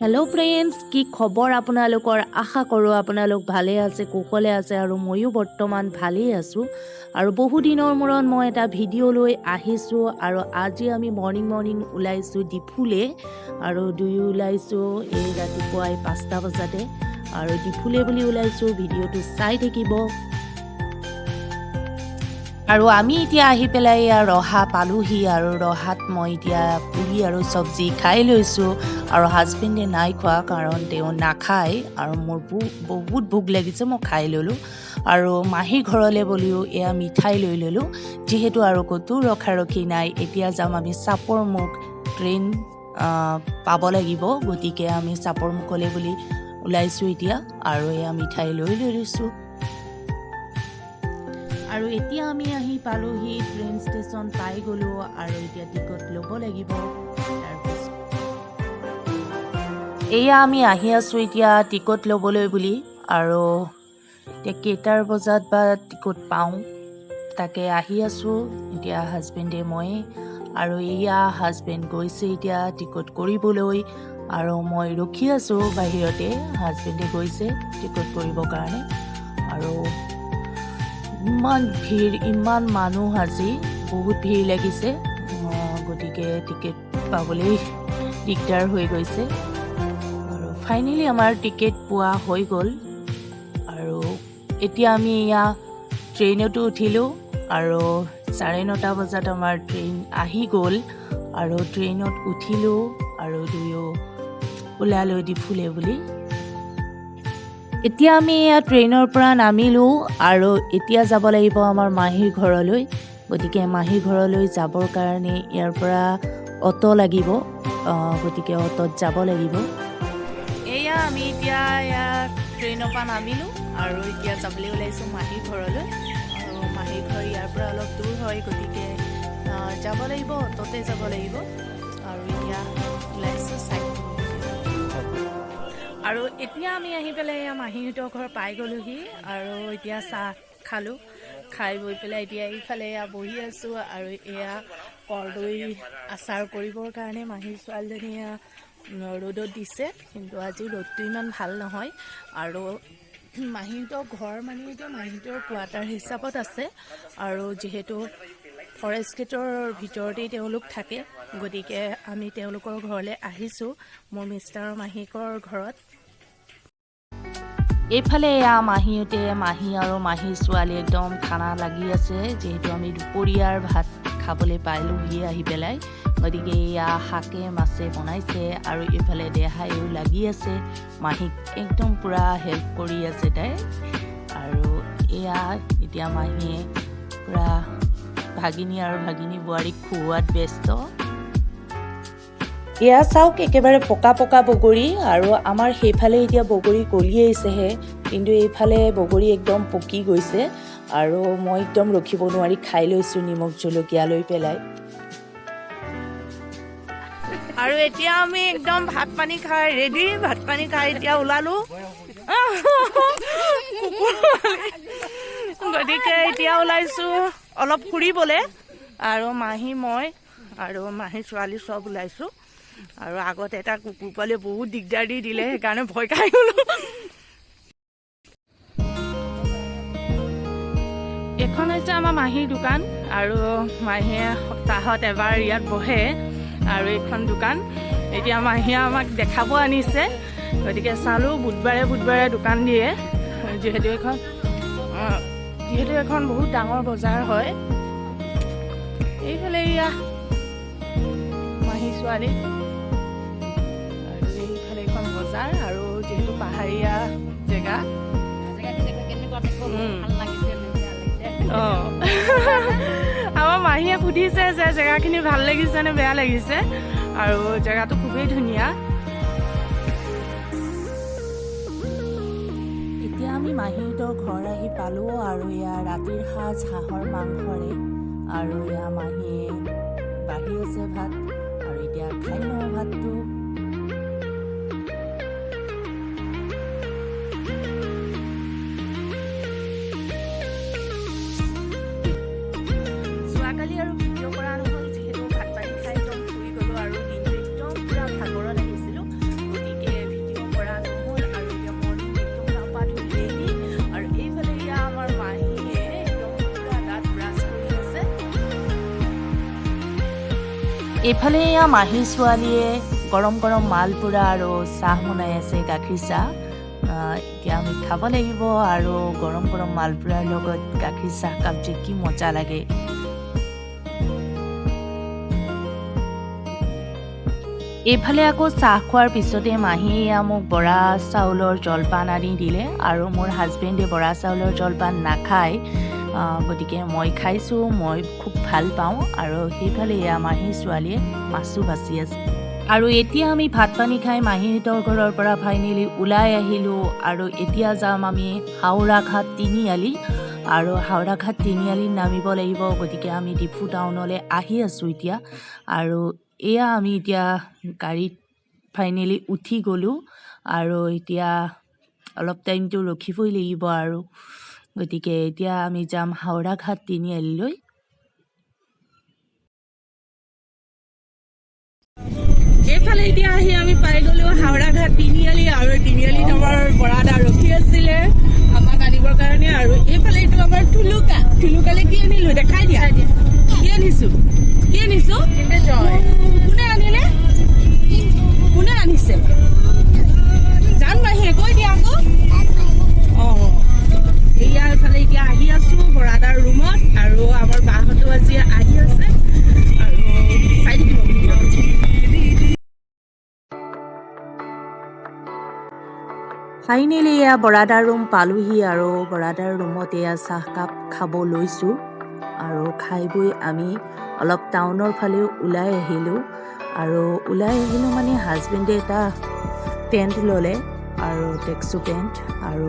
Hello' friends, কি খবৰ আপোনালোকৰ? আশা কৰোঁ আপোনালোক ভালে আছে, কুশলে আছে আৰু ময়ো বৰ্তমান ভালেই আছোঁ। আৰু বহুদিনৰ মূৰত মই এটা ভিডিঅ' লৈ আহিছোঁ আৰু আজি আমি মৰ্ণিং ওলাইছোঁ ডিফুলে আৰু দুয়ো ওলাইছোঁ এই ৰাতিপুৱাই 5টা বজাতে আৰু ডিফুলে বুলি ওলাইছোঁ। ভিডিঅ'টো চাই থাকিব। আৰু আমি এতিয়া আহি পেলাই ৰহা পালোহি আৰু ৰহাত মই এতিয়া পুৰি আৰু চব্জি খাই লৈছোঁ আৰু হাজবেণ্ডে নাই খোৱা কাৰণ তেওঁ নাখায় আৰু মোৰ বহুত ভোক লাগিছে, মই খাই ল'লোঁ। আৰু মাহীৰ ঘৰলৈ বুলিও এয়া মিঠাই লৈ ল'লোঁ, যিহেতু আৰু ক'তো ৰখি নাই। এতিয়া যাম আমি চাপৰ মুখ, ট্ৰেইন পাব লাগিব, গতিকে আমি চাপৰ মুখলৈ বুলি ওলাইছোঁ এতিয়া আৰু এয়া মিঠাই লৈ লৈছোঁ। আৰু এতিয়া আমি আহি পালোহি, ট্ৰেইন ষ্টেচন পাই গ'লোঁ আৰু এতিয়া টিকট ল'ব লাগিব। এয়া আমি আহি আছোঁ এতিয়া টিকট ল'বলৈ বুলি আৰু এতিয়া কেইটাৰ বজাত বা টিকট পাওঁ তাকে আহি আছোঁ এতিয়া হাজবেণ্ডে মই আৰু এয়া হাজবেণ্ড গৈছে এতিয়া টিকট কৰিবলৈ আৰু মই ৰখি আছোঁ বাহিৰতে। হাজবেণ্ডে গৈছে টিকট কৰিবৰ কাৰণে আৰু ইমান ভিৰ, ইমান মানুহ, আজি বহুত ভিৰ লাগিছে, গতিকে টিকেট পাবলৈ দিগদাৰ হৈ গৈছে আৰু ফাইনেলি আমাৰ টিকেট পোৱা হৈ গ'ল। আৰু এতিয়া আমি এয়া ট্ৰেইনতো উঠিলোঁ আৰু 9:30 বজাত আমাৰ ট্ৰেইন আহি গ'ল আৰু ট্ৰেইনত উঠিলোঁ আৰু দুয়ো ওলালোঁ ডিফুলে বুলি। এতিয়া আমি এয়া ট্ৰেইনৰ পৰা নামিলোঁ আৰু এতিয়া যাব লাগিব আমাৰ মাহীৰ ঘৰলৈ, গতিকে মাহীৰ ঘৰলৈ যাবৰ কাৰণে ইয়াৰ পৰা অ'টো লাগিব, গতিকে অ'টোত যাব লাগিব। এয়া আমি এতিয়া ট্ৰেইনৰ পৰা নামিলোঁ আৰু এতিয়া যাবলৈ ওলাইছোঁ মাহীৰ ঘৰলৈ আৰু মাহীৰ ঘৰ ইয়াৰ পৰা অলপ দূৰ হয়, গতিকে যাব লাগিব, অ'টোতে যাব লাগিব আৰু এতিয়া ওলাইছোঁ আৰু এতিয়া আমি আহি পেলাই মাহীহঁতৰ ঘৰ পাই গ'লোহি আৰু এতিয়া চাহ খালোঁ, খাই বৈ পেলাই এতিয়া এইফালে বহি আছোঁ আৰু এয়া কৰ্দৈ আচাৰ কৰিবৰ কাৰণে মাহীৰ ছোৱালীজনীয়ে ৰ'দত দিছে, কিন্তু আজি ৰ'দটো ইমান ভাল নহয় আৰু মাহীহঁতৰ ঘৰ মানে এতিয়া মাহীহঁতৰ কোৱাৰ্টাৰ হিচাপত আছে আৰু যিহেতু ফৰেষ্ট গেটৰ ভিতৰতেই তেওঁলোক থাকে, গতিকে আমি তেওঁলোকৰ ঘৰলৈ আহিছোঁ, মোৰ মিষ্টাৰৰ মাহীকৰ ঘৰত। এইফালে এয়া মাহীহঁতে, মাহী আৰু মাহীৰ ছোৱালী একদম খানা লাগি আছে, যিহেতু আমি দুপৰীয়াৰ ভাত খাবলৈ পালোহি আহি পেলাই, গতিকে এয়া শাকে মাছে বনাইছে আৰু এইফালে দেহাইও লাগি আছে, মাহীক একদম পূৰা হেল্প কৰি আছে তাই। আৰু এয়া এতিয়া মাহীয়ে পূৰা ভাগিনী আৰু ভাগিনী বোৱাৰীক খুওৱাত ব্যস্ত। এয়া চাওক একেবাৰে পকা পকা বগৰী আৰু আমাৰ সেইফালে এতিয়া বগৰী কলিয়াইছেহে, কিন্তু এইফালে বগৰী একদম পকি গৈছে আৰু মই একদম ৰখিব নোৱাৰি খাই লৈছোঁ নিমখ জলকীয়া লৈ পেলাই। আৰু এতিয়া আমি একদম ভাত পানী খাই ৰেডি, ভাত পানী খাই এতিয়া ওলালোঁ, গতিকে এতিয়া ওলাইছোঁ অলপ ফুৰিবলৈ আৰু মাহী, মই আৰু মাহীৰ ছোৱালী চব ওলাইছোঁ আৰু আগত এটা কুকুৰ পোৱালি বহুত দিগদাৰ দি দিলে, সেইকাৰণে ভয় খাই গ'লোঁ। এখন হৈছে আমাৰ মাহীৰ দোকান আৰু মাহীয়ে সপ্তাহত এবাৰ ইয়াত বহে আৰু এইখন দোকান এতিয়া মাহীয়ে আমাক দেখাব আনিছে, গতিকে চালোঁ বুধবাৰে দোকান দিয়ে, যিহেতু এখন বহুত ডাঙৰ বজাৰ হয়। এইফালে এয়া মাহী ছোৱালী আৰু এইফালে এখন বজাৰ আৰু যিহেতু পাহাৰীয়া জেগা। আমাৰ মাহীয়ে সুধিছে যে জেগাখিনি ভাল লাগিছে নে বেয়া লাগিছে, আৰু জেগাটো খুবেই ধুনীয়া। এতিয়া আমি মাহীহঁতৰ ঘৰ আহি পালোঁ আৰু এয়া ৰাতিৰ সাজ হাঁহৰ মাংসৰে আৰু এয়া মাহীয়ে বাঢ়ি আছে ভাত আৰু এতিয়া খাই লওঁ ভাতটো। যোৱাকালি আৰু ভিডিঅ' কৰা নহ'ল, যিহেতু ভাত পানী খাই একদম শুই গ'লোঁ আৰু দিনটো একদম পূৰা ভাগৰত আহিছিলোঁ, গতিকে এইফালে এয়া মাহী ছোৱালীয়ে গৰম গৰম মালপোৰা আৰু চাহ বনাই আছে, গাখীৰ চাহ। এতিয়া আমি খাব লাগিব আৰু গৰম গৰম মালপোৰাৰ লগত গাখীৰ চাহ কাপ যে কি মজা লাগে। এইফালে আকৌ চাহ খোৱাৰ পিছতে মাহীয়ে মোক বৰা চাউলৰ জলপান আনি দিলে আৰু মোৰ হাজবেণ্ডে বৰা চাউলৰ জলপান নাখায়, গতিকে মই খাইছোঁ, মই খুব ভাল পাওঁ। আৰু সেইফালে এয়া মাহী ছোৱালীয়ে মাছো বাচি আছে। আৰু এতিয়া আমি ভাত পানী খাই মাহীহঁতৰ ঘৰৰ পৰা ফাইনেলি ওলাই আহিলোঁ আৰু এতিয়া যাম আমি হাওৰাঘাট তিনিআলি। আৰু হাওৰাঘাট তিনিআলিত নামিব লাগিব, গতিকে আমি ডিফু টাউনলৈ আহি আছোঁ এতিয়া। আৰু এয়া আমি এতিয়া গাড়ীত ফাইনেলি উঠি গ'লোঁ আৰু এতিয়া অলপ টাইমটো ৰখিবই লাগিব আৰু, গতিকে এতিয়া আমি যাম হাওৰাঘাট তিনিআলিলৈ। এইফালে এতিয়া আহি আমি পাই গ'লোঁ হাওৰাঘাট তিনিআলি আৰু তিনিআলিত আমাৰ বৰাদা ৰখি আছিলে আমাক আনিবৰ কাৰণে। আৰু এইফালে এইটো আমাৰ থুলুকালে কি আনিলোঁ দেখাই দিয়া। কি আনিছোঁ? কোনে আনিলে? কোনে আনিছে? জান মাহীয়ে কৈ দিয়া আকৌ। এয়া এইফালে এতিয়া আহি আছোঁ বৰাদাৰ ৰুমত আৰু আমাৰ বাহঁতো আজি আহি আছে আৰু চাই থাকিব। ফাইনেলি এয়া বৰাদাৰ ৰুম পালোহি আৰু বৰাদাৰ ৰুমত এয়া চাহকাপ খাব লৈছোঁ আৰু খাই বৈ আমি অলপ টাউনৰ ফালেও ওলাই আহিলোঁ। আৰু ওলাই আহিলোঁ মানে হাজবেণ্ডে এটা পেণ্ট ল'লে আৰু টেক্সু পেণ্ট, আৰু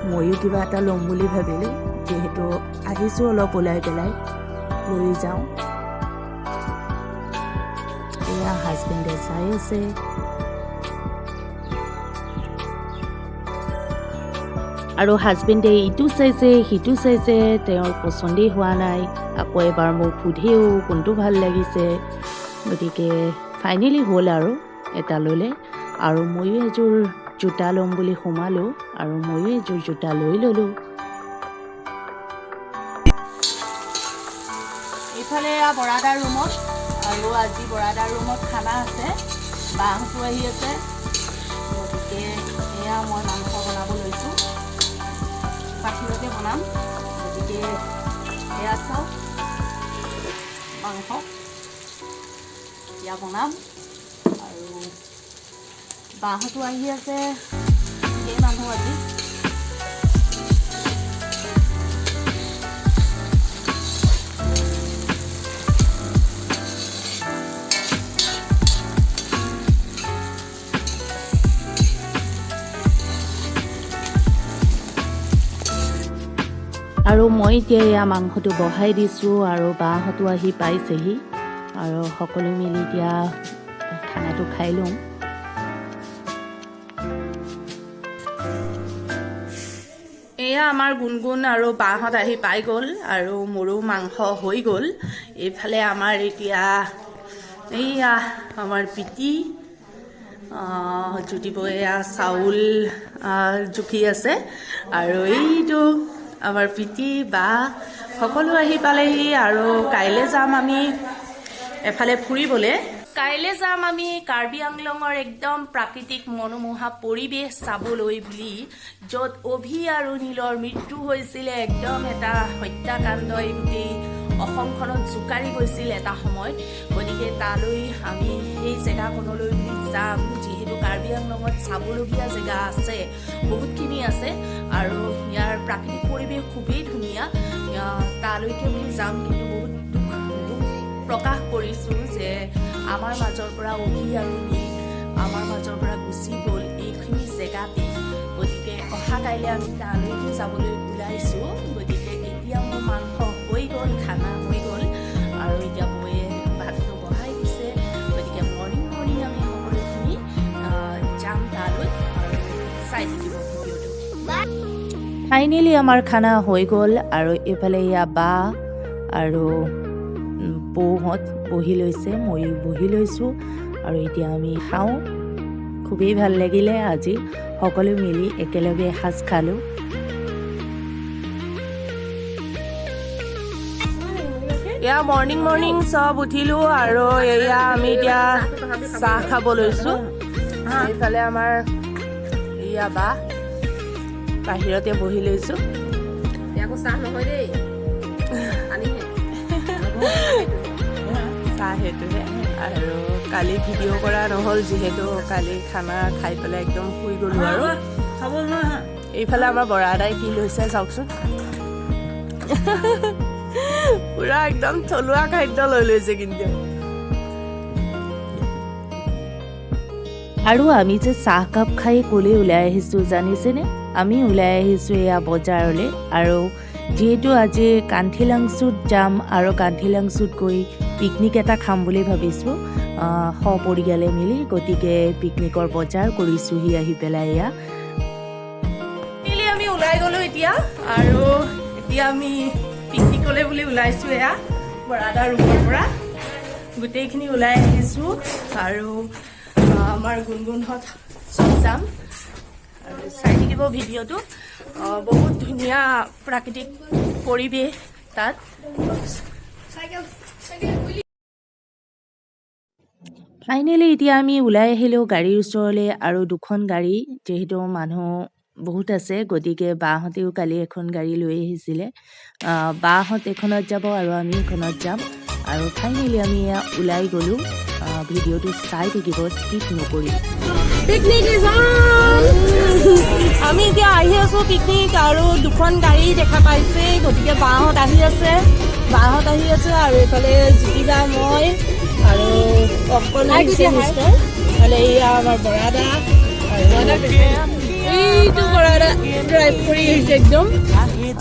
ময়ো কিবা এটা ল'ম বুলি ভাবিলোঁ, যিহেতু আহিছোঁ অলপ ওলাই পেলাই লৈ যাওঁ। এয়া হাজবেণ্ডে চাই আছে। আৰু হাজবেণ্ডে ইটো চাইছে সিটো চাইছে, তেওঁৰ পচন্দেই হোৱা নাই। আকৌ এবাৰ মোক সোধেও কোনটো ভাল লাগিছে, গতিকে ফাইনেলি হ'ল আৰু এটা ল'লে। আৰু ময়ো এযোৰ জোতা ল'ম বুলি সোমালোঁ আৰু ময়ো এযোৰ জোতা লৈ ল'লোঁ। এইফালে বৰাদাৰ ৰুমত, আৰু আজি বৰাদাৰ ৰুমত খানা আছে, বাহঁতো আহি আছে, গতিকে এয়া মই মাংস বনাব লৈছোঁ। বাহিৰতে বনাম, গতিকে এয়া চাওক মাংস এয়া বনাম। আৰু বাহঁতো আহি আছে, সেই মানুহ আজি। আৰু মই এতিয়া এয়া মাংসটো বহাই দিছোঁ আৰু বাহঁতো আহি পাইছেহি আৰু সকলো মিলি এতিয়া খানাটো খাই লওঁ। এয়া আমাৰ গুণগুণ আৰু বাহঁত আহি পাই গ'ল আৰু মোৰো মাংস হৈ গ'ল। এইফালে আমাৰ এতিয়া এইয়া আমাৰ পিতি জুতিব এয়া চাউল জুখি আছে, আৰু এইটো আমাৰ পিতি বা সকলো আহি পালেহি। আৰু কাইলৈ যাম আমি এফালে ফুৰিবলৈ। কাইলৈ যাম আমি কাৰ্বি আংলঙৰ একদম প্ৰাকৃতিক মনোমোহা পৰিৱেশ চাবলৈ বুলি, য'ত অভি আৰু নীলৰ মৃত্যু হৈছিলে। একদম এটা হত্যাকাণ্ডই গোটেই অসমখনত জোকাৰি গৈছিল এটা সময়ত, গতিকে তালৈ আমি সেই জেগাখনলৈ বুলি যাম। যিহেতু কাৰ্বি আংলঙত চাবলগীয়া জেগা আছে, বহুতখিনি আছে, আৰু ইয়াৰ প্ৰাকৃতিক পৰিৱেশ খুবেই ধুনীয়া। তালৈকে বুলি যাম, কিন্তু বহুত দুখ প্ৰকাশ কৰিছোঁ যে আমাৰ মাজৰ পৰা অভি আৰু নীল আমাৰ মাজৰ পৰা গুচি গ'ল এইখিনি জেগাতেই। গতিকে অহা কাইলৈ আমি তালৈকে যাবলৈ ওলাইছোঁ। গতিকে এতিয়া মোৰ মাংস হৈ গ'ল, খানা হৈ গ'ল, আৰু এতিয়া বৌয়ে ভাতটো বহাই দিছে। গতিকে মৰ্ণিং আমি সকলোখিনি যাম তালৈ আৰু চাই থাকিব ভিডিঅ'টো। ফাইনেলি আমাৰ খানা হৈ গ'ল, আৰু এইফালে এয়া বা আৰু বৌহঁত বহি লৈছে, ময়ো বহি লৈছোঁ, আৰু এতিয়া আমি খাওঁ। খুবেই ভাল লাগিলে আজি সকলো মিলি একেলগে এসাঁজ খালোঁ। এয়া মৰ্ণিং চব উঠিলো আৰু এয়া আমি এতিয়া চাহ খাব লৈছো। এইফালে আমাৰ এয়া বা বাহিৰতে বহি লৈছো। চাহ নহয় দেই, চাহ সেইটোহে। আৰু কালি ভিডিঅ' কৰা নহ'ল যিহেতু কালি খানা খাই পেলাই একদম শুই গ'লো আৰু। এইফালে আমাৰ বৰা দাই কি লৈছে চাওকচোন, পুৰা একদম থলুৱা খাদ্য লৈ লৈছে কিন্তু। আৰু আমি যে চাহকাপ খাই ক'লৈ ওলাই আহিছোঁ জানিছেনে? আমি ওলাই আহিছোঁ এয়া বজাৰলৈ। আৰু যিহেতু আজি কান্থিলাংচুত যাম আৰু কান্থিলাংচুত গৈ পিকনিক এটা খাম বুলি ভাবিছোঁ সপৰিয়ালে মিলি, গতিকে পিকনিকৰ বজাৰ কৰিছোঁহি আহি পেলাই। এয়া আমি ওলাই গ'লো এতিয়া, আৰু এতিয়া আমি পিকনিকলৈ বুলি ওলাইছোঁ। এয়া বৰাদাৰ ৰুমৰ পৰা গোটেইখিনি ওলাই আহিছোঁ আৰু আমাৰ গুণগুণহঁত চব যাম আৰু চাই থাকিব ভিডিঅ'টো। বহুত ধুনীয়া প্ৰাকৃতিক পৰিৱেশ তাত। ফাইনেলি এতিয়া আমি ওলাই আহিলোঁ গাড়ীৰ ওচৰলৈ, আৰু দুখন গাড়ী যিহেতু মানুহ বহুত আছে, গতিকে বাহঁতেও কালি এখন গাড়ী লৈ আহিছিলে। বাহঁত এখনত যাব আৰু আমি এখনত যাম। আৰু ফাইনেলি আমি এয়া ওলাই গ'লোঁ। ভিডিঅ'টো চাই থাকিব, স্কিপ নকৰি। আমি এতিয়া আহি আছোঁ পিকনিক, আৰু দুখন গাড়ী দেখা পাইছে, গতিকে বাহঁত আহি আছে আৰু এইফালে জিতিবা মই আৰু অকল আহিছে মিষ্টাৰ। এইফালে এয়া আমাৰ বৰাদা, এইটো বৰাদা ড্ৰাইভ কৰি আহিছে একদম।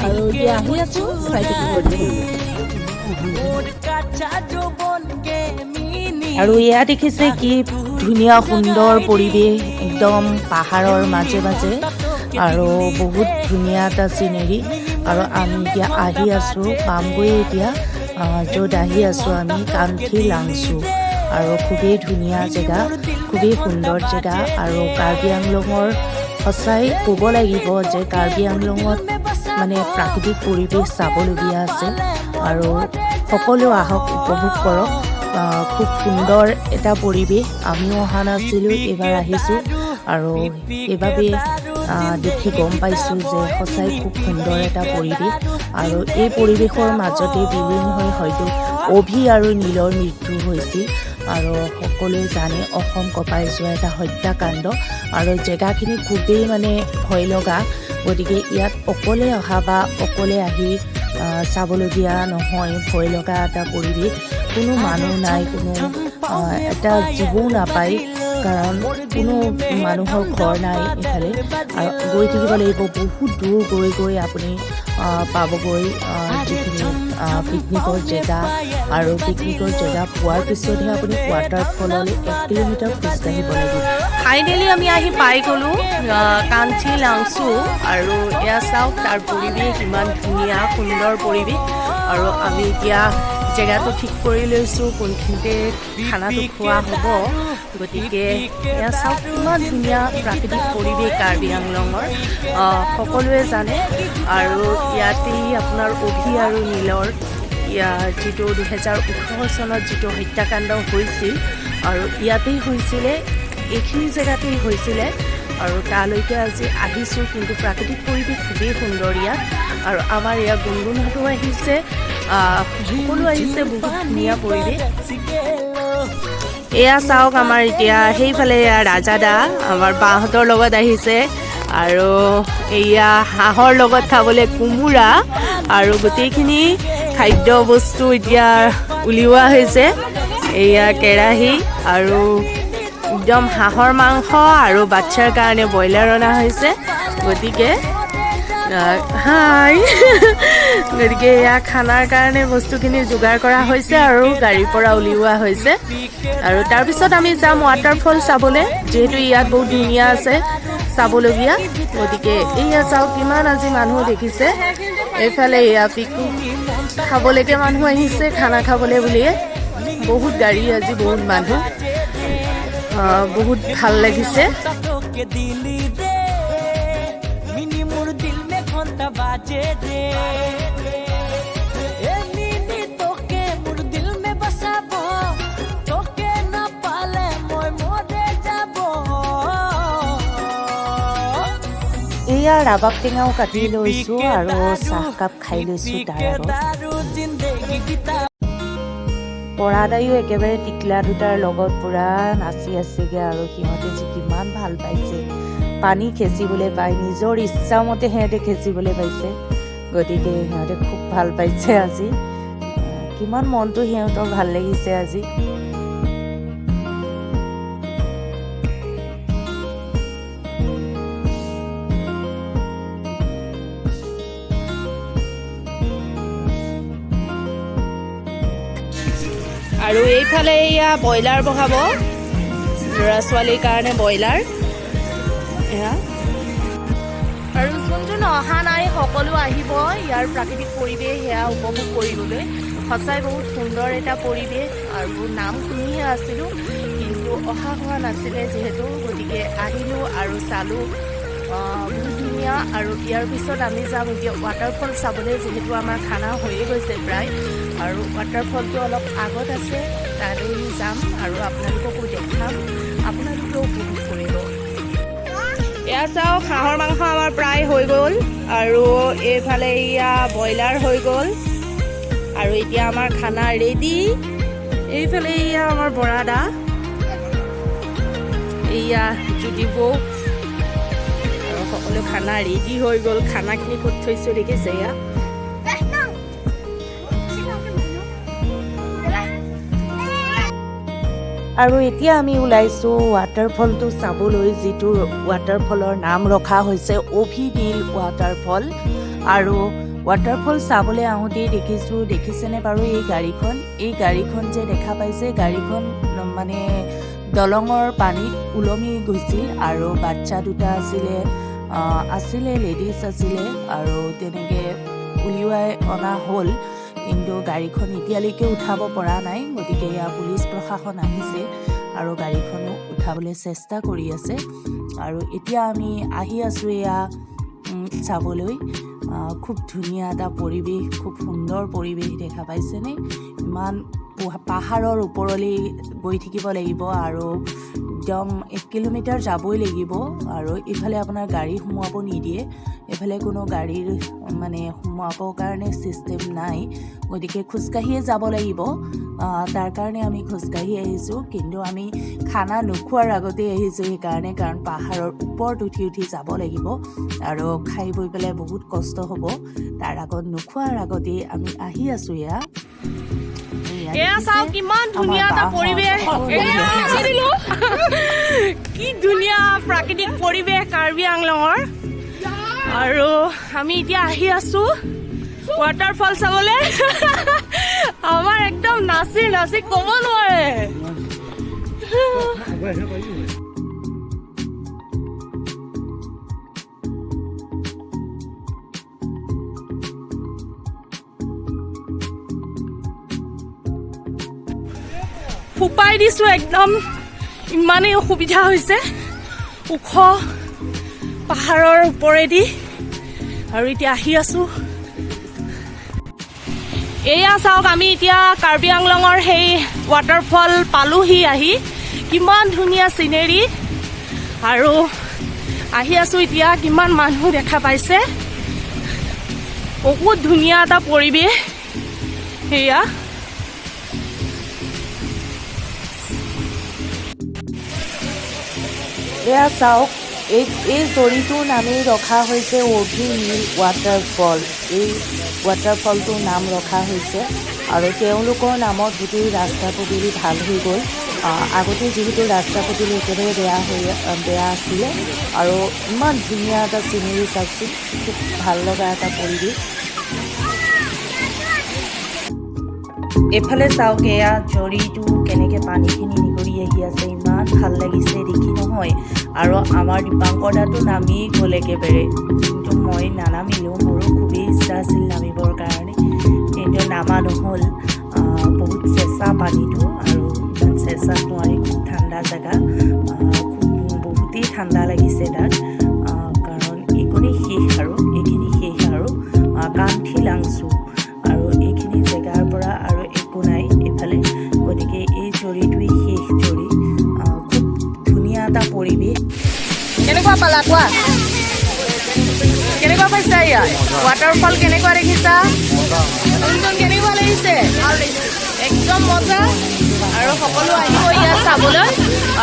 আৰু এতিয়া আহি আছোঁ, চাই থাকিব। আৰু এয়া দেখিছে কি ধুনীয়া সুন্দৰ পৰিৱেশ, একদম পাহাৰৰ মাজে মাজে, আৰু বহুত ধুনীয়া এটা চিনেৰী। আৰু আমি এতিয়া আহি আছোঁ, পামগৈ এতিয়া য'ত আহি আছোঁ আমি কান্থিলাংচু। আৰু খুবেই ধুনীয়া জেগা, খুবেই সুন্দৰ জেগা। আৰু কাৰ্বি আংলঙৰ সঁচাই ক'ব লাগিব যে কাৰ্বি আংলঙত মানে প্ৰাকৃতিক পৰিৱেশ চাবলগীয়া আছে, আৰু সকলো আহক, উপভোগ কৰক। খুব সুন্দৰ এটা পৰিৱেশ। আমিও অহা নাছিলোঁ, এইবাৰ আহিছোঁ, আৰু সেইবাবে দেখি গম পাইছোঁ যে সঁচাই খুব সুন্দৰ এটা পৰিৱেশ। আৰু এই পৰিৱেশৰ মাজতে বিলীন হৈ হয়তো অভি আৰু নীলৰ মৃত্যু হৈছিল। আৰু সকলোৱে জানে অসম কঁপাই যোৱা এটা হত্যাকাণ্ড, আৰু জেগাখিনি খুবেই মানে ভয় লগা। গতিকে ইয়াত অকলে অহা বা অকলে আহি চাবলগীয়া নহয়, ভয় লগা এটা পৰিৱেশ। কোনো মানুহ নাই, কোনো এটা জীৱও নাপায়, কাৰণ কোনো মানুহৰ ঘৰ নাই এইফালে। আৰু গৈ থাকিব লাগিব বহুত দূৰ, গৈ আপুনি পাবগৈ যিখিনি পিকনিকৰ জেগা। আৰু পিকনিকৰ জেগা পোৱাৰ পিছতহে আপুনি ৱাটাৰফললৈ 1 কিলোমিটাৰ খোজকাঢ়িব লাগিব। ফাইনেলি আমি আহি পাই গ'লোঁ কান্থিলাংচু, আৰু এয়া চাওক তাৰ পৰিৱেশ ইমান ধুনীয়া, সুন্দৰ পৰিৱেশ। আৰু আমি এতিয়া জেগাটো ঠিক কৰি লৈছোঁ কোনখিনিতে খানাটো খোৱা হ'ব। গতিকে এয়া চাওক ইমান ধুনীয়া প্ৰাকৃতিক পৰিৱেশ কাৰ্বি আংলঙৰ, সকলোৱে জানে। আৰু ইয়াতেই আপোনাৰ অভি আৰু নীলৰ যিটো 2018 চনত যিটো হত্যাকাণ্ড হৈছিল, আৰু ইয়াতেই হৈছিলে, এইখিনি জেগাতেই হৈছিলে। আৰু তালৈকে আজি আহিছোঁ, কিন্তু প্ৰাকৃতিক পৰিৱেশ খুবেই সুন্দৰ ইয়াত। আৰু আমাৰ ইয়াত গুণগুণহঁতো আহিছে, সকলো আহিছে, বহুত ধুনীয়া পৰিৱেশ। এয়া চাওক আমাৰ এতিয়া সেইফালে এয়া ৰাজাদা আমাৰ বাহঁতৰ লগত আহিছে, আৰু এয়া হাঁহৰ লগত খাবলৈ কোমোৰা, আৰু গোটেইখিনি খাদ্য বস্তু এতিয়া উলিওৱা হৈছে। এয়া কেৰাহী, আৰু একদম হাঁহৰ মাংস, আৰু বাচ্ছাৰ কাৰণে ব্ৰইলাৰ অনা হৈছে। গতিকে গতিকে এয়া খানাৰ কাৰণে বস্তুখিনি যোগাৰ কৰা হৈছে আৰু গাড়ীৰ পৰা উলিওৱা হৈছে। আৰু তাৰপিছত আমি যাম ৱাটাৰফল চাবলৈ, যিহেতু ইয়াত বহুত ধুনীয়া আছে চাবলগীয়া। গতিকে এয়া চাওক কিমান আজি মানুহ দেখিছে। এইফালে এয়া পিকনিক খাবলৈকে মানুহ আহিছে, খানা খাবলৈ বুলিয়ে। বহুত গাড়ী আজি, বহুত মানুহ, বহুত ভাল লাগিছে। এয়া ৰাবাব টেঙাও কাটি লৈছোঁ আৰু চাহকাপ খাই লৈছোঁ তাৰ আগত। পৰাদায়ো একেবাৰে টিকলা দুটাৰ লগত পূৰা নাচি আছেগৈ আৰু সিহঁতে যে কিমান ভাল পাইছে। পানী খেচিবলৈ পাই নিজৰ ইচ্ছামতে সিহঁতে খেচিবলৈ পাইছে, গতিকে সিহঁতে খুব ভাল পাইছে আজি। কিমান মনটো সিহঁতৰ ভাল লাগিছে আজি। আৰু এইফালে এয়া ব্ৰইলাৰ বহাব, ল'ৰা ছোৱালীৰ কাৰণে ব্ৰইলাৰ এয়া। আৰু যোন যোন অহা নাই সকলো আহিব ইয়াৰ প্ৰাকৃতিক পৰিৱেশ সেয়া উপভোগ কৰিবলৈ। সঁচাই বহুত সুন্দৰ এটা পৰিৱেশ আৰু নাম শুনিহে আছিলোঁ, কিন্তু অহা হোৱা নাছিলে যিহেতু, গতিকে আহিলোঁ আৰু চালোঁ। বহুত ধুনীয়া। আৰু ইয়াৰ পিছত আমি যাম এতিয়া ৱাটাৰফল চাবলৈ, যিহেতু আমাৰ খানা হৈয়ে গৈছে প্ৰায়। আৰু ৱাটাৰফলটো অলপ আগত আছে, তালৈ যাম আৰু আপোনালোককো দেখাম, আপোনালোকেও উপভোগ কৰিব। এয়া চাওক, হাঁহৰ মাংস আমাৰ প্ৰায় হৈ গ'ল আৰু এইফালে এয়া ব্ৰইলাৰ হৈ গ'ল আৰু এতিয়া আমাৰ খানা ৰেডি। এইফালে এয়া আমাৰ বৰাদা, এয়া জ্যোতি বৌ, আৰু সকলো খানা ৰেডি হৈ গ'ল। খানাখিনি ক'ত থৈছোঁ দেখিছে এয়া। আৰু এতিয়া আমি ওলাইছোঁ ৱাটাৰফলটো চাবলৈ, যিটো ৱাটাৰফলৰ নাম ৰখা হৈছে অভিনীল ৱাটাৰফল। আৰু ৱাটাৰফল চাবলৈ আহোঁতেই দেখিছেনে বাৰু এই গাড়ীখন যে দেখা পাইছে, গাড়ীখন মানে দলঙৰ পানীত ওলমি গৈছিল আৰু বাচ্চা দুটা আছিলে লেডিজ আছিলে আৰু তেনেকৈ উলিওৱাই অনা হ'ল, কিন্তু গাড়ীখন এতিয়ালৈকে উঠাব পৰা নাই। গতিকে এয়া পুলিচ প্ৰশাসন আহিছে আৰু গাড়ীখনো উঠাবলৈ চেষ্টা কৰি আছে। আৰু এতিয়া আমি আহি আছোঁ এয়া চাবলৈ। খুব ধুনীয়া এটা পৰিৱেশ, খুব সুন্দৰ পৰিৱেশ দেখা পাইছেনে? ইমান পাহাৰৰ ওপৰলৈ গৈ থাকিব লাগিব আৰু একদম 1 কিলোমিটাৰ যাবই লাগিব। আৰু ইফালে আপোনাৰ গাড়ী সোমোৱাব নিদিয়ে, এইফালে কোনো গাড়ীৰ মানে সোমোৱাবৰ কাৰণে ছিষ্টেম নাই, গতিকে খোজকাঢ়িয়ে যাব লাগিব। তাৰ কাৰণে আমি খোজকাঢ়ি আহিছোঁ, কিন্তু আমি খানা নোখোৱাৰ আগতেই আহিছোঁ সেইকাৰণে, কাৰণ পাহাৰৰ ওপৰত উঠি যাব লাগিব আৰু খাই বৈ পেলাই বহুত কষ্ট হ'ব। তাৰ আগত নোখোৱাৰ আগতেই আমি আহি আছোঁ। এয়া চাওক কিমান ধুনীয়া এটা পৰিৱেশ, কি ধুনীয়া প্ৰাকৃতিক পৰিৱেশ কাৰ্বি আংলঙৰ। আৰু আমি এতিয়া আহি আছোঁ ৱাটাৰফল চাবলৈ। আমাৰ একদম নাচি নাচি ক'ব নোৱাৰে। ফুপাই দিছোঁ একদম, ইমানেই অসুবিধা হৈছে ওখ পাহাৰৰ ওপৰেদি। আৰু এতিয়া আহি আছোঁ, এয়া চাওক আমি এতিয়া কাৰ্বি আংলঙৰ সেই ৱাটাৰফল পালোহি আহি। কিমান ধুনীয়া চিনেৰী, আৰু আহি আছোঁ এতিয়া। কিমান মানুহ দেখা পাইছে, বহুত ধুনীয়া এটা পৰিৱেশ। সেয়া এয়া চাওক, এই জৰিটোৰ নামেই ৰখা হৈছে অভিনীল ৱাটাৰফল। এই ৱাটাৰফলটোৰ নাম ৰখা হৈছে আৰু তেওঁলোকৰ নামত গোটেই ৰাস্তা পদূলি ভাল হৈ গ'ল। আগতে যিহেতু ৰাস্তা পদূলি একেবাৰে বেয়া আছিলে, আৰু ইমান ধুনীয়া এটা চিনেৰী চাইছোঁ, খুব ভাল লগা এটা পৰিৱেশ। এইফালে চাওক, এয়া জৰিটো কেনেকৈ পানীখিনি নিগৰি আহি আছে, ইমান ভাল লাগিছে দেখি নহয়। আৰু আমাৰ দীপাংকৰ দাটো নামিয়ে গ'ল একেবাৰে, কিন্তু মই নানামিলোঁ। মোৰো খুবেই ইচ্ছা আছিল নামিবৰ কাৰণে, কিন্তু নামা নহ'ল। বহুত চেঁচা পানীটো, আৰু ইমান চেঁচা নোৱাৰি, খুব ঠাণ্ডা জেগা, বহুতেই ঠাণ্ডা লাগিছে তাত। কাৰণ এইখিনি শেষ আৰু কান্থি লাংচু, আৰু এইখিনি জেগাৰ পৰা আৰু একো নাই এইফালে। গতিকে এই জৰিটোৱেই শেষ জৰি। খুব ধুনীয়া এটা পৰিৱেশ। কেনেকুৱা পালা কোৱা? কেনেকুৱা পাইছা ইয়াত ৱাটাৰফল কেনেকুৱা দেখিছা কেনেকুৱা লাগিছে একদম মজা আৰু সকলো আহিব ইয়াত চাবলৈ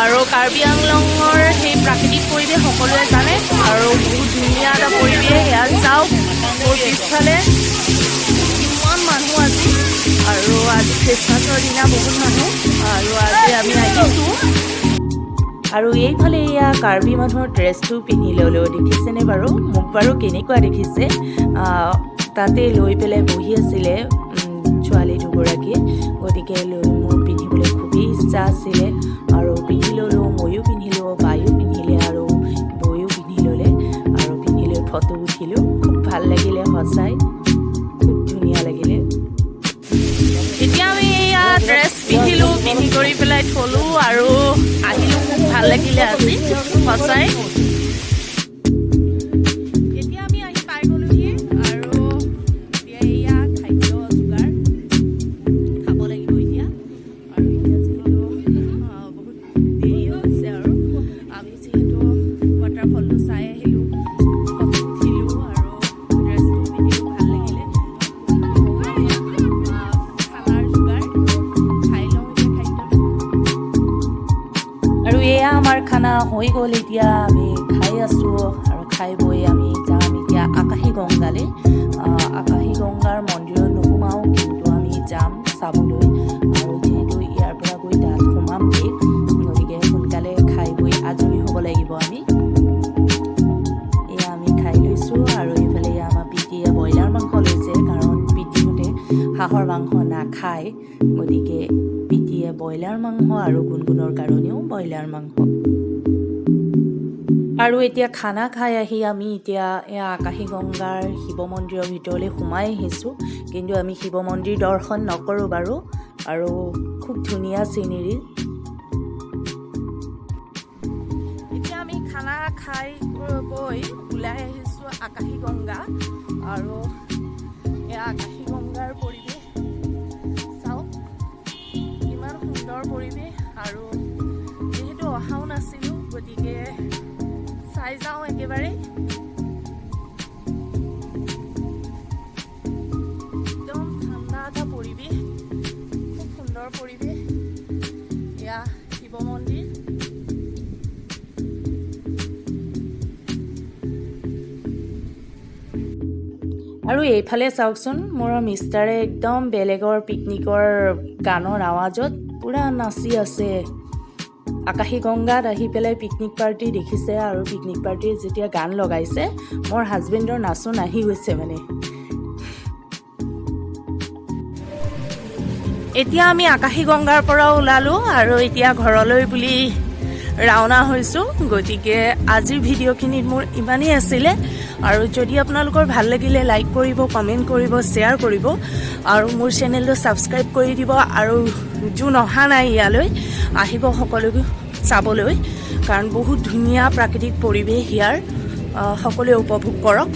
আৰু কাৰ্বি আংলঙৰ সেই প্ৰাকৃতিক পৰিৱেশ সকলোৱে জানে আৰু বহুত ধুনীয়া এটা পৰিৱেশ ইয়াত চাওক মোৰ পিছফালে কিমান মানুহ আজি আৰু আজি খ্ৰীষ্টমাছৰ দিনা বহুত মানুহ আৰু আজি আমি আহিছোঁ আৰু এইফালে এয়া কাৰ্বি মানুহৰ ড্ৰেছটো পিন্ধি ল'লেও দেখিছেনে বাৰু মোক বাৰু কেনেকুৱা দেখিছে তাতে লৈ পেলাই বহি আছিলে ছোৱালী দুগৰাকী গতিকে লৈ মোৰ পিন্ধিবলৈ খুবেই ইচ্ছা আছিলে আৰু পিন্ধি ল'লোঁ ময়ো পিন্ধিলোঁ বায়ো পিন্ধিলে আৰু বৈও পিন্ধি ল'লে আৰু পিন্ধি লৈ ফটো উঠিলোঁ খুব ভাল লাগিলে সঁচাই খুব ধুনীয়া লাগিলে এতিয়া আমি এয়া ড্ৰেছ পিন্ধিলোঁ পিন্ধি কৰি পেলাই থলোঁ আৰু আহিলোঁ খুব ভাল লাগিলে আজি সঁচাই এতিয়া আমি আহি পাই গ'লোহি আৰু এতিয়া এয়া খাদ্য যোগাৰ খাব লাগিব এতিয়া আৰু এতিয়া যিহেতু বহুত দেৰি হৈছে আৰু আমি যিহেতু ৱাটাৰফলটো চাই আহিলোঁ ফটো উঠিলোঁ আৰু ড্ৰেছটো পিন্ধিলোঁ ভাল লাগিলে খানাৰ যোগাৰ খাই লওঁ এতিয়া খাদ্যটো আৰু এয়া আমাৰ খানা হৈ গ'ল এতিয়া আমি খাই আছোঁ আৰু খাই বৈ আমি যাম এতিয়া আকাশী গংগালৈ আকাশী গংগাৰ মন্দিৰত নোসোমাওঁ কিন্তু আমি যাম চাবলৈ আৰু যিহেতু ইয়াৰ পৰা গৈ তাত সোমামগৈ গতিকে সোনকালে খাই বৈ আজৰি হ'ব লাগিব আমি এয়া আমি খাই লৈছোঁ আৰু এইফালে আমাৰ পিতিয়ে ব্ৰইলাৰ মাংস লৈছে কাৰণ পিতিহঁতে হাঁহৰ মাংস নাখায় গতিকে পিতিয়ে ব্ৰইলাৰ মাংস আৰু গুণগুণৰ কাৰণেও ব্ৰইলাৰ মাংস আৰু এতিয়া খানা খাই আহি আমি এতিয়া এয়া আকাশী গংগাৰ শিৱ মন্দিৰৰ ভিতৰলৈ সোমাই আহিছোঁ কিন্তু আমি শিৱ মন্দিৰ দৰ্শন নকৰোঁ বাৰু আৰু খুব ধুনীয়া চিনেৰী এতিয়া আমি খানা খাই গৈ ওলাই আহিছোঁ আকাশী গংগা আৰু এয়া আকাশী গংগাৰ পৰিৱেশ চাওক ইমান সুন্দৰ পৰিৱেশ আৰু যিহেতু অহাও নাছিলোঁ গতিকে চাই যাওঁ একেবাৰে একদম ঠাণ্ডা এটা পৰিৱেশ খুব সুন্দৰ পৰিৱেশ এয়া শিৱ মন্দিৰ আৰু এইফালে চাওকচোন মোৰ মিষ্টাৰে একদম বেলেগৰ পিকনিকৰ গানৰ আৱাজত পূৰা নাচি আছে আকাশী গংগাত আহি পেলাই পিকনিক পাৰ্টি দেখিছে আৰু পিকনিক পাৰ্টিৰ যেতিয়া গান লগাইছে মোৰ হাজবেণ্ডৰ নাচোন আহি গৈছে মানে এতিয়া আমি আকাশী গংগাৰ পৰা ওলালোঁ আৰু এতিয়া ঘৰলৈ বুলি ৰাওনা হৈছোঁ গতিকে আজিৰ ভিডিঅ'খিনিত মোৰ ইমানেই আছিলে আৰু যদি আপোনালোকৰ ভাল লাগিলে লাইক কৰিব কমেণ্ট কৰিব শ্বেয়াৰ কৰিব আৰু মোৰ চেনেলটো ছাবস্ক্ৰাইব কৰি দিব আৰু যোন অহা নাই ইয়ালৈ আহিব সকলোকে চাবলৈ কাৰণ বহুত ধুনীয়া প্ৰাকৃতিক পৰিৱেশ ইয়াৰ সকলোৱে উপভোগ কৰক